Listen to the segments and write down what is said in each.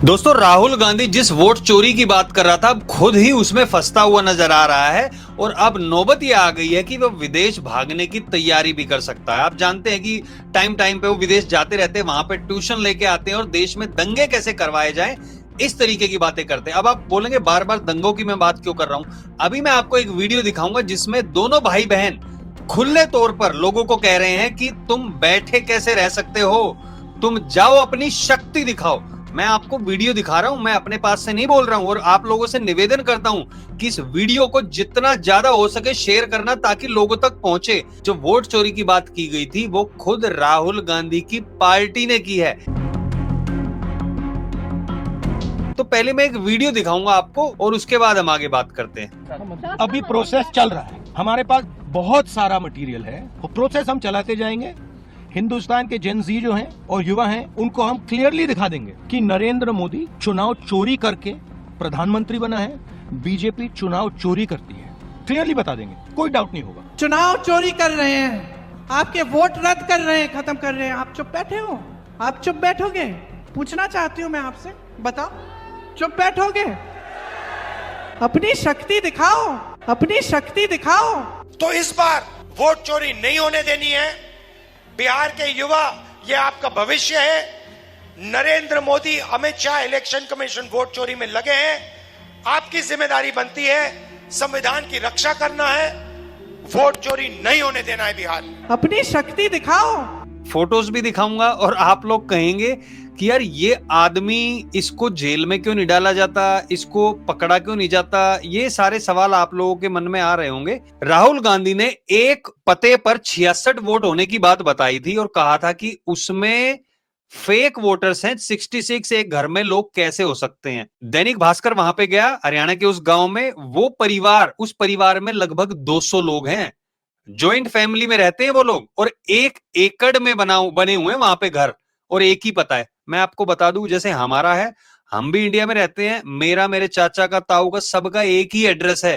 दोस्तों, राहुल गांधी जिस वोट चोरी की बात कर रहा था, अब खुद ही उसमें फंसता हुआ नजर आ रहा है और अब नौबत ये आ गई है कि वो विदेश भागने की तैयारी भी कर सकता है। आप जानते हैं कि टाइम टाइम पे वो विदेश जाते रहते हैं, वहां पे ट्यूशन लेके आते हैं और देश में दंगे कैसे करवाए जाएं, इस तरीके की बातें करते हैं। अब आप बोलेंगे बार बार दंगों की मैं बात क्यों कर रहा हूं। अभी मैं आपको एक वीडियो दिखाऊंगा जिसमें दोनों भाई बहन खुले तौर पर लोगों को कह रहे हैं कि तुम बैठे कैसे रह सकते हो, तुम जाओ अपनी शक्ति दिखाओ। मैं आपको वीडियो दिखा रहा हूं, मैं अपने पास से नहीं बोल रहा हूं और आप लोगों से निवेदन करता हूं कि इस वीडियो को जितना ज्यादा हो सके शेयर करना ताकि लोगों तक पहुंचे। जो वोट चोरी की बात की गई थी वो खुद राहुल गांधी की पार्टी ने की है। तो पहले मैं एक वीडियो दिखाऊंगा आपको और उसके बाद हम आगे बात करते हैं। अभी प्रोसेस चल रहा है, हमारे पास बहुत सारा मटेरियल है, वो प्रोसेस हम चलाते जाएंगे। हिंदुस्तान के जेन जी जो हैं और युवा हैं उनको हम क्लियरली दिखा देंगे कि नरेंद्र मोदी चुनाव चोरी करके प्रधानमंत्री बना है, बीजेपी चुनाव चोरी करती है। क्लियरली बता देंगे, कोई डाउट नहीं होगा। चुनाव चोरी कर रहे हैं, आपके वोट रद्द कर रहे हैं, खत्म कर रहे हैं। आप चुप बैठे हो? आप चुप बैठोगे? पूछना चाहती हूँ मैं आपसे, बताओ, चुप बैठोगे? अपनी शक्ति दिखाओ, अपनी शक्ति दिखाओ। तो इस बार वोट चोरी नहीं होने देनी है। बिहार के युवा, ये आपका भविष्य है। Narendra Modi, Amit Shah, election commission vote चोरी में लगे हैं। आपकी जिम्मेदारी बनती है संविधान की रक्षा करना है, वोट चोरी नहीं होने देना है बिहार में। अपनी शक्ति दिखाओ। फोटोज भी दिखाऊंगा और आप लोग कहेंगे कि यार ये आदमी, इसको जेल में क्यों नहीं डाला जाता, इसको पकड़ा क्यों नहीं जाता। ये सारे सवाल आप लोगों के मन में आ रहे होंगे। राहुल गांधी ने एक पते पर 66 वोट होने की बात बताई थी और कहा था कि उसमें फेक वोटर्स हैं 66। एक घर में लोग कैसे हो सकते हैं। दैनिक भास्कर वहां पे गया, हरियाणा के उस गांव में, वो परिवार, उस परिवार में लगभग 200 लोग हैं। ज्वाइंट फैमिली में रहते हैं वो लोग और 1 एकड़ में बने हुए हैं वहां पे घर और एक ही पता है। मैं आपको बता दूं, जैसे हमारा है, हम भी इंडिया में रहते हैं, मेरा, मेरे चाचा का, ताऊ का, सबका एक ही एड्रेस है,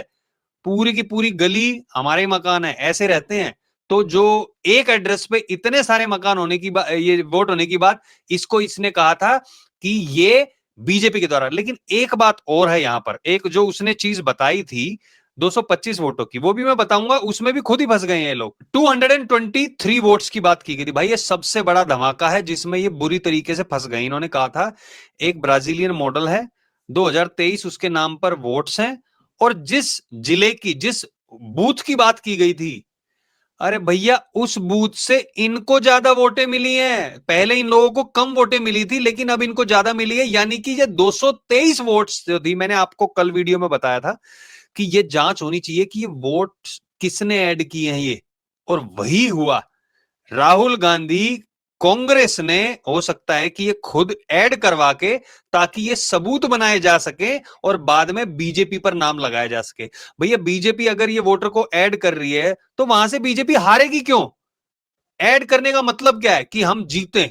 पूरी की पूरी गली हमारे मकान है, ऐसे रहते हैं। तो जो एक एड्रेस पे इतने सारे मकान होने की बात, ये वोट होने की बात, इसको इसने कहा था कि ये बीजेपी के द्वारा। लेकिन एक बात और है यहां पर, एक जो उसने चीज बताई थी 225 वोटों की, वो भी मैं बताऊंगा, उसमें भी खुद ही फंस गए हैं ये लोग। 223 वोट्स की बात की गई थी। भाई ये सबसे बड़ा धमाका है जिसमें ये बुरी तरीके से फंस गए। इन्होंने कहा था एक ब्राजीलियन मॉडल है, 2023 उसके नाम पर वोट्स हैं और जिस जिले की, जिस बूथ की बात की गई थी, अरे भैया उस बूथ से इनको ज्यादा वोटें मिली हैं। पहले इन लोगों को कम वोटें मिली थी लेकिन अब इनको ज्यादा मिली है। यानी कि ये 223 वोट्स जो थी, मैंने आपको कल वीडियो में बताया था कि ये जांच होनी चाहिए कि ये वोट किसने ऐड किए हैं ये, और वही हुआ। राहुल गांधी, कांग्रेस ने, हो सकता है कि ये खुद ऐड करवा के, ताकि ये सबूत बनाए जा सके और बाद में बीजेपी पर नाम लगाया जा सके। भैया बीजेपी अगर ये वोटर को ऐड कर रही है तो वहां से बीजेपी हारेगी क्यों? ऐड करने का मतलब क्या है? कि हम जीते।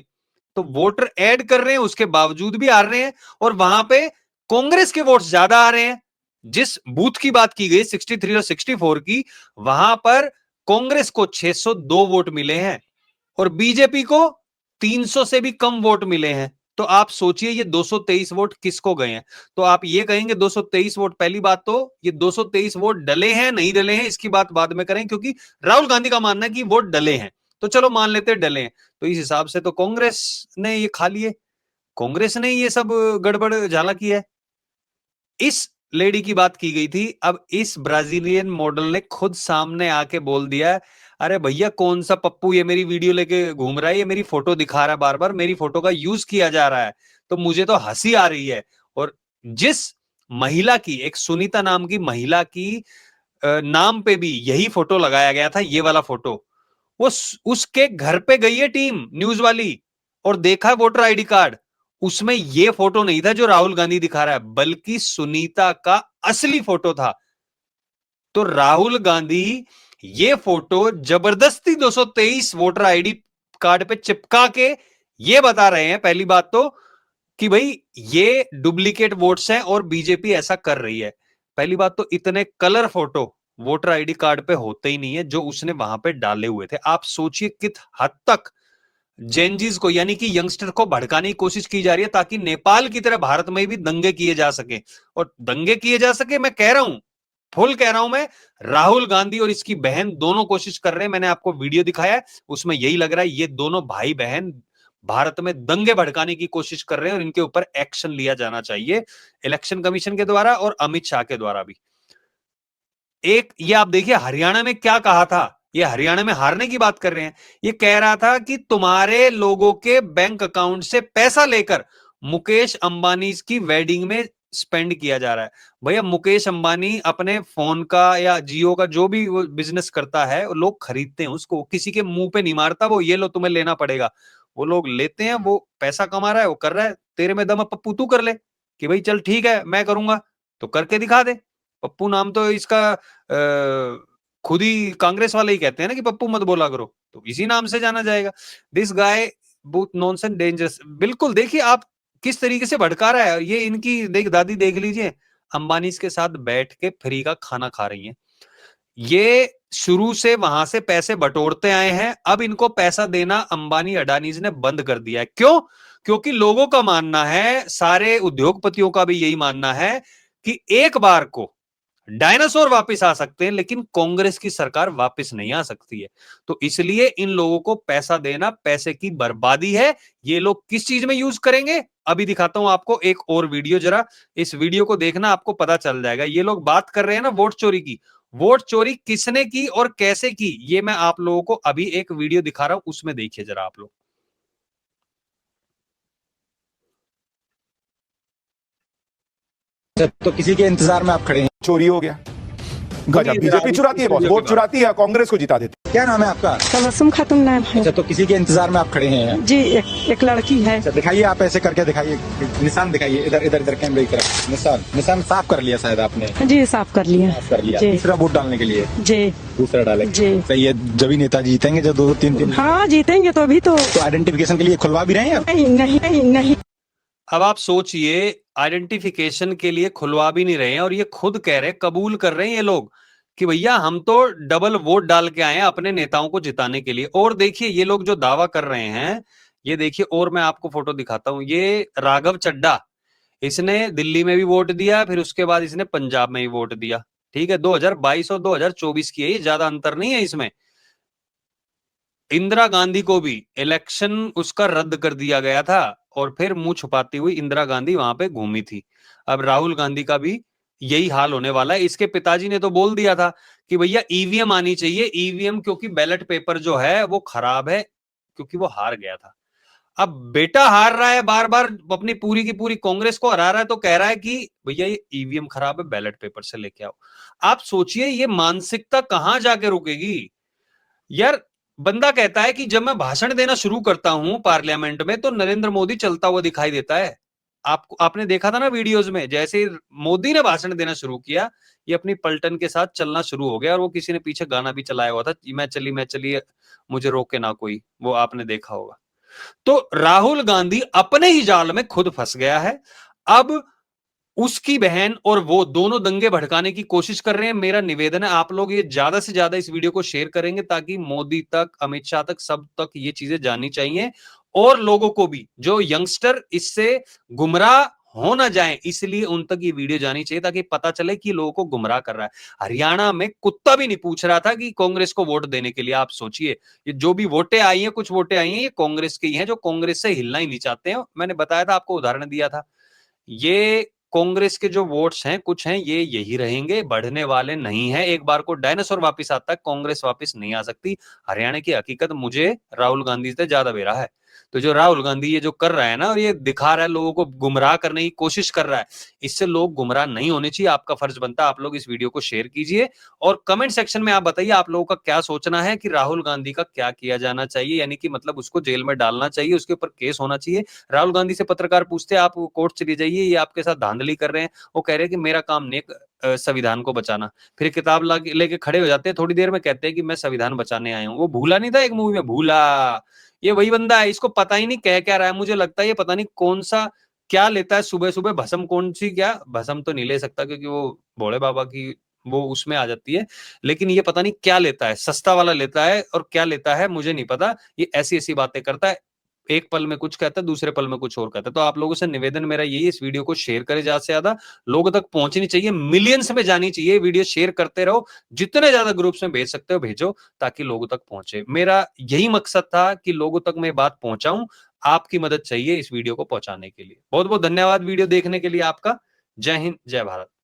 तो वोटर ऐड कर रहे हैं, उसके बावजूद भी हार रहे हैं और वहां पे कांग्रेस के वोट्स ज्यादा आ रहे हैं। जिस बूथ की बात की गई 63 और 64 की, वहां पर कांग्रेस को 602 वोट मिले हैं और बीजेपी को 300 से भी कम वोट मिले हैं। तो आप सोचिए ये 223 वोट किसको गए हैं। तो आप ये कहेंगे 223 वोट, पहली बात तो ये 223 वोट डले हैं नहीं डले हैं इसकी बात बाद में करें, क्योंकि राहुल गांधी का मानना है कि वोट डले हैं। तो चलो मान लेते हैं डले हैं, तो इस हिसाब से तो कांग्रेस ने ये खा लिए, कांग्रेस ने ये सब गड़बड़ झाला की है। इस लेडी की बात की गई थी, अब इस ब्राजीलियन मॉडल ने खुद सामने आके बोल दिया, अरे भैया कौन सा पप्पू ये मेरी वीडियो लेके घूम रहा है, ये मेरी फोटो दिखा रहा है, बार बार मेरी फोटो का यूज किया जा रहा है, तो मुझे तो हंसी आ रही है। और जिस महिला की, एक सुनीता नाम की महिला की नाम पे भी यही फोटो लगाया गया था, ये वाला फोटो, वो उसके घर पे गई है टीम न्यूज वाली और देखा वोटर आईडी कार्ड, उसमें ये फोटो नहीं था जो राहुल गांधी दिखा रहा है, बल्कि सुनीता का असली फोटो था। तो राहुल गांधी ये फोटो जबरदस्ती 223 वोटर आईडी कार्ड पे चिपका के ये बता रहे हैं, पहली बात तो, कि भाई ये डुप्लीकेट वोट्स हैं और बीजेपी ऐसा कर रही है। पहली बात तो इतने colour photo voter ID card पे होते ही नहीं है जो उसने वहां पे डाले हुए थे। आप सोचिए कित हद तक जेनजीज को यानी कि यंगस्टर को भड़काने की कोशिश की जा रही है ताकि नेपाल की तरह भारत में भी दंगे किए जा सके। और दंगे किए जा सके, मैं कह रहा हूं, फुल कह रहा हूं मैं, राहुल गांधी और इसकी बहन दोनों कोशिश कर रहे हैं। मैंने आपको वीडियो दिखाया है, उसमें यही लग रहा है ये दोनों भाई बहन भारत में दंगे भड़काने की कोशिश कर रहे हैं और इनके ऊपर एक्शन लिया जाना चाहिए इलेक्शन कमीशन के द्वारा और अमित शाह के द्वारा भी। एक ये आप देखिए हरियाणा में क्या कहा था, ये हरियाणा में हारने की बात कर रहे हैं। ये कह रहा था कि तुम्हारे लोगों के बैंक अकाउंट से पैसा लेकर मुकेश अंबानी की वेडिंग में स्पेंड किया जा रहा है। भैया मुकेश अंबानी अपने फोन का या जियो का जो भी वो बिजनेस करता है, लोग खरीदते हैं उसको, किसी के मुंह पे नहीं मारता वो, ये लो तुम्हें लेना पड़ेगा। वो लोग लेते हैं, वो पैसा कमा रहा है, वो कर रहा है। तेरे में दम है पप्पू, तू कर ले कि भाई चल ठीक है मैं करूंगा, तो करके दिखा दे। पप्पू नाम तो इसका खुद ही कांग्रेस वाले ही कहते हैं ना कि पप्पू मत बोला करो, तो इसी नाम से जाना जाएगा। दिस गाय बहुत नॉनसेंस डेंजरस। बिल्कुल देखिए आप किस तरीके से भड़का रहा है। ये इनकी दादी देख लीजिए, अंबानी के साथ बैठ के फ्री का खाना खा रही हैं। ये शुरू से वहां से पैसे बटोरते आए हैं, अब इनको पैसा देना अंबानी अडानीज ने बंद कर दिया है। क्यों? क्योंकि लोगों का मानना है, सारे उद्योगपतियों का भी यही मानना है कि एक बार को डायनासोर वापस आ सकते हैं लेकिन कांग्रेस की सरकार वापस नहीं आ सकती है। तो इसलिए इन लोगों को पैसा देना पैसे की बर्बादी है। ये लोग किस चीज में यूज करेंगे, अभी दिखाता हूं आपको एक और वीडियो, जरा इस वीडियो को देखना, आपको पता चल जाएगा। ये लोग बात कर रहे हैं ना वोट चोरी की, वोट चोरी किसने की और कैसे की, ये मैं आप लोगों को अभी एक वीडियो दिखा रहा हूं, उसमें देखिए जरा आप लोग। तो किसी के इंतजार में आप खड़े हैं। चोरी हो गया। गजब, बीजेपी चुराती है बॉस, वोट चुराती है, कांग्रेस को जिता देती क्या नाम है आपका? तबस्सुम खातून नाम है अच्छा, तो किसी के इंतजार में आप खड़े हैं जी। एक लड़की है। अच्छा, दिखाइए, आप ऐसे करके दिखाइए, निशान दिखाइए, इधर इधर इधर कैमरे की तरफ। निशान साफ कर लिया शायद आपने? जी साफ कर लिया। साफ कर लिया। जी। दूसरा वोट डालने के लिए? जी। दूसरा डाले जी। सही है, जब ही नेता जीतेंगे, जब 2-3 हाँ जीतेंगे तो अभी तो आइडेंटिफिकेशन के लिए खुलवा भी रहे हैं? नहीं नहीं नहीं नहीं। अब आप सोचिए, आइडेंटिफिकेशन के लिए खुलवा भी नहीं रहे हैं और ये खुद कह रहे, कबूल कर रहे हैं ये लोग कि भैया हम तो डबल वोट डाल के आए हैं अपने नेताओं को जिताने के लिए। और देखिए ये लोग जो दावा कर रहे हैं, ये देखिए, और मैं आपको फोटो दिखाता हूं। ये राघव चड्ढा, इसने दिल्ली में भी वोट दिया, फिर उसके बाद इसने पंजाब में भी वोट दिया। ठीक है, 2022 और 2024 की है, ये ज्यादा अंतर नहीं है इसमें। इंदिरा गांधी को भी इलेक्शन उसका रद्द कर दिया गया था और फिर मुंह छुपाती हुई इंदिरा गांधी वहां पे घूमी थी। अब राहुल गांधी का भी यही हाल होने वाला है। इसके पिताजी ने तो बोल दिया था कि भैया ईवीएम आनी चाहिए, ईवीएम, क्योंकि बैलेट पेपर जो है वो खराब है, क्योंकि वो हार गया था। अब बेटा हार रहा है, बार बार अपनी पूरी की पूरी कांग्रेस को हरा रहा है, तो कह रहा है कि भैया ये ईवीएम खराब है, बैलेट पेपर से लेके आओ। आप सोचिए ये मानसिकता कहां जाके रुकेगी यार। बंदा कहता है कि जब मैं भाषण देना शुरू करता हूं पार्लियामेंट में तो नरेंद्र मोदी चलता हुआ दिखाई देता है। आपने देखा था ना वीडियोस में, जैसे ही मोदी ने भाषण देना शुरू किया, ये अपनी पलटन के साथ चलना शुरू हो गया और वो किसी ने पीछे गाना भी चलाया हुआ था, मैं चली मुझे रोके ना कोई, वो आपने देखा होगा। तो राहुल गांधी अपने ही जाल में खुद फंस गया है। अब उसकी बहन और वो दोनों दंगे भड़काने की कोशिश कर रहे हैं। मेरा निवेदन है आप लोग ये ज्यादा से ज्यादा इस वीडियो को शेयर करेंगे ताकि मोदी तक, अमित शाह तक, सब तक ये चीजें जाननी चाहिए और लोगों को भी, जो यंगस्टर इससे गुमराह हो ना जाए, इसलिए उन तक ये वीडियो जानी चाहिए ताकि पता चले कि लोगों को गुमराह कर रहा है। हरियाणा में कुत्ता भी नहीं पूछ रहा था कि कांग्रेस को वोट देने के लिए। आप सोचिए, ये जो भी वोटें आई हैं, कुछ वोटें आई हैं, ये कांग्रेस की हैं जो कांग्रेस से हिलना ही नहीं चाहते हैं। मैंने बताया था, आपको उदाहरण दिया था। ये कांग्रेस के जो वोट्स हैं, कुछ हैं, ये यही रहेंगे, बढ़ने वाले नहीं है। एक बार को डायनासोर वापस आता है, कांग्रेस वापस नहीं आ सकती। हरियाणा की हकीकत मुझे राहुल गांधी से ज्यादा बेरा है। तो जो राहुल गांधी ये जो कर रहा है ना, और ये दिखा रहा है, लोगों को गुमराह करने की कोशिश कर रहा है, इससे लोग गुमराह नहीं होने चाहिए। आपका फर्ज बनता है आप लोग इस वीडियो को शेयर कीजिए और कमेंट सेक्शन में आप बताइए आप लोगों का क्या सोचना है कि राहुल गांधी का क्या किया जाना चाहिए, यानी कि मतलब उसको जेल में डालना चाहिए, उसके ऊपर केस होना चाहिए। राहुल गांधी से पत्रकार पूछते हैं आप कोर्ट चली जाइए, ये आपके साथ धांधली कर रहे हैं। वो कह रहे हैं कि मेरा काम नेक संविधान को बचाना। फिर किताब लेके खड़े हो जाते हैं, थोड़ी देर में कहते हैं कि मैं संविधान बचाने आया हूँ। वो भूला नहीं था एक मूवी में, भूला, ये वही बंदा है। इसको पता ही नहीं कह क्या रहा है। मुझे लगता है ये पता नहीं कौन सा क्या लेता है सुबह सुबह, भस्म कौन सी, क्या भस्म तो नहीं ले सकता क्योंकि वो भोले बाबा की वो उसमें आ जाती है। लेकिन ये पता नहीं क्या लेता है, सस्ता वाला लेता है और क्या लेता है मुझे नहीं पता। ये ऐसी ऐसी बातें करता है, एक पल में कुछ कहता है, दूसरे पल में कुछ और कहता है। तो आप लोगों से निवेदन मेरा यही है, इस वीडियो को शेयर करें, ज्यादा से ज्यादा लोगों तक पहुंचनी चाहिए, मिलियंस में जानी चाहिए वीडियो। शेयर करते रहो, जितने ज्यादा ग्रुप्स में भेज सकते हो भेजो, ताकि लोगों तक पहुंचे। मेरा यही मकसद था कि लोगों तक मैं बात पहुंचाऊं। आपकी मदद चाहिए इस वीडियो को पहुंचाने के लिए। बहुत बहुत धन्यवाद वीडियो देखने के लिए आपका। जय हिंद, जय भारत।